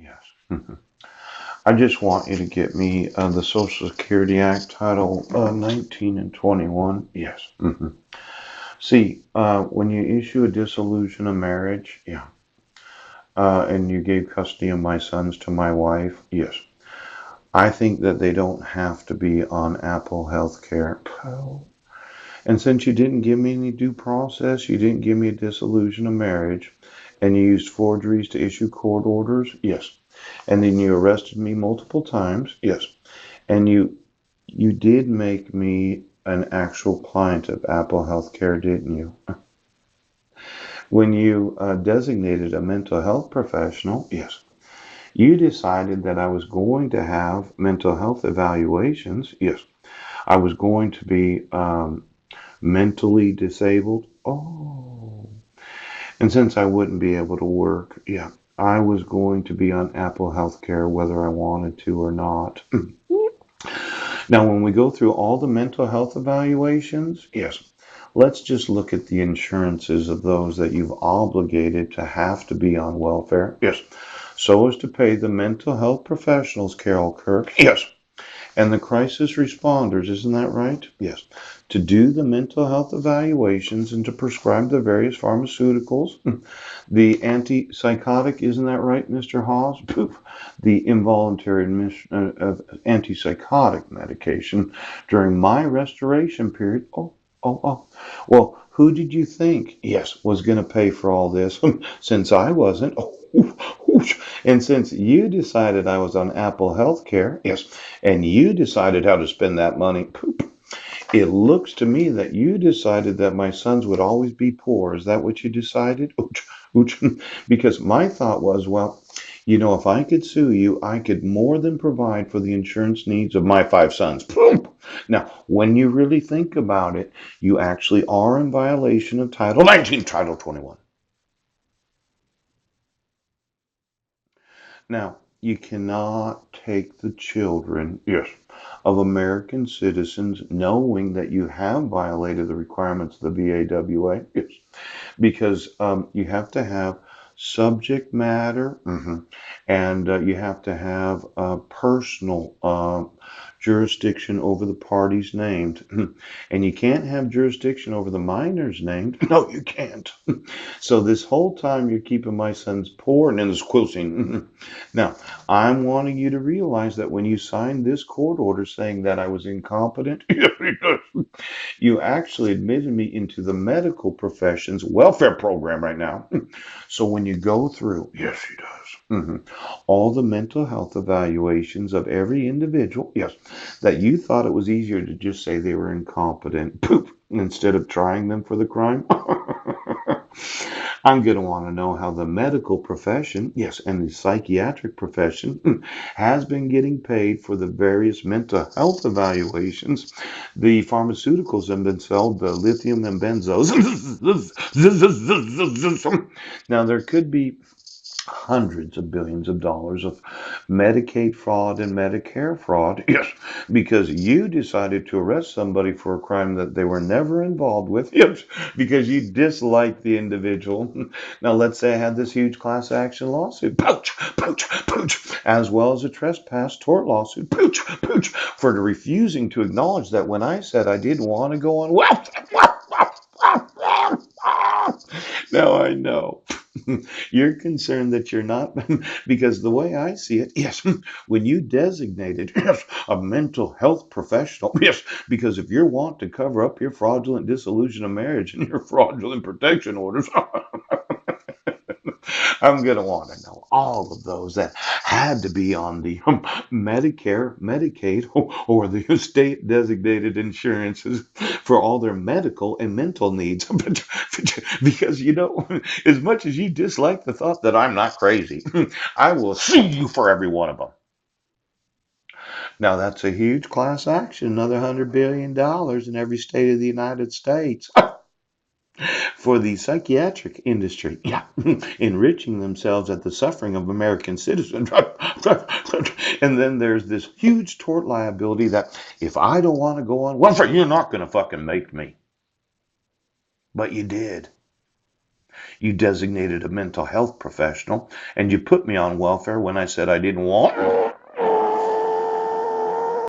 Yes. I just want you to get me the Social Security Act, Title 19 and 21. Yes. See, when you issue a dissolution of marriage, yeah, and you gave custody of my sons to my wife, yes. I think that they don't have to be on Apple Health Care. And since you didn't give me any due process, you didn't give me a dissolution of marriage, and you used forgeries to issue court orders, yes. And then you arrested me multiple times, yes. And you did make me an actual client of Apple Healthcare, didn't you? When you designated a mental health professional, yes. You decided that I was going to have mental health evaluations, yes. I was going to be mentally disabled. Oh. And since I wouldn't be able to work, yeah, I was going to be on Apple Healthcare whether I wanted to or not. Now, when we go through all the mental health evaluations, yes, let's just look at the insurances of those that you've obligated to have to be on welfare. Yes. So as to pay the mental health professionals, Carol Kirk. Yes. And the crisis responders, isn't that right? Yes. To do the mental health evaluations and to prescribe the various pharmaceuticals. The antipsychotic, isn't that right, Mr. Hawes? Poof. The involuntary admission of antipsychotic medication during my restoration period. Oh. Well, who did you think, yes, was going to pay for all this since I wasn't? And since you decided I was on Apple Healthcare, yes, and you decided how to spend that money, poop. It looks to me that you decided that my sons would always be poor. Is that what you decided? Ooch, ooch. Because my thought was, well, if I could sue you, I could more than provide for the insurance needs of my five sons. Boom. Now, when you really think about it, you actually are in violation of Title 19, Title 21. Now, you cannot take the children, yes, of American citizens knowing that you have violated the requirements of the VAWA, yes, because you have to have subject matter, and you have to have personal jurisdiction over the parties named. And you can't have jurisdiction over the minors named. No, you can't. So this whole time you're keeping my sons poor and in the school scene. Now, I'm wanting you to realize that when you signed this court order saying that I was incompetent, you actually admitted me into the medical profession's welfare program right now. So when you go through, yes, he does, all the mental health evaluations of every individual, yes, that you thought it was easier to just say they were incompetent, poop, instead of trying them for the crime. I'm going to want to know how the medical profession, yes, and the psychiatric profession has been getting paid for the various mental health evaluations. The pharmaceuticals have been sold, the lithium and benzos. Now, there could be hundreds of billions of dollars of Medicaid fraud and Medicare fraud. Yes, because you decided to arrest somebody for a crime that they were never involved with. Yes, because you dislike the individual. Now, let's say I had this huge class action lawsuit. Pooch, pooch, pooch. As well as a trespass tort lawsuit. Pooch, pooch. For refusing to acknowledge that when I said I didn't want to go on. Now I know. You're concerned that you're not, because the way I see it, yes, when you designated, yes, a mental health professional, yes, because if you're want to cover up your fraudulent dissolution of marriage and your fraudulent protection orders, I'm going to want to know all of those that had to be on the Medicare, Medicaid, or the state designated insurances for all their medical and mental needs. Because, as much as you dislike the thought that I'm not crazy, I will sue you for every one of them. Now, that's a huge class action, another $100 billion in every state of the United States. For the psychiatric industry, yeah, enriching themselves at the suffering of American citizens. And then there's this huge tort liability that if I don't want to go on welfare, you're not going to fucking make me. But you did. You designated a mental health professional, and you put me on welfare when I said I didn't want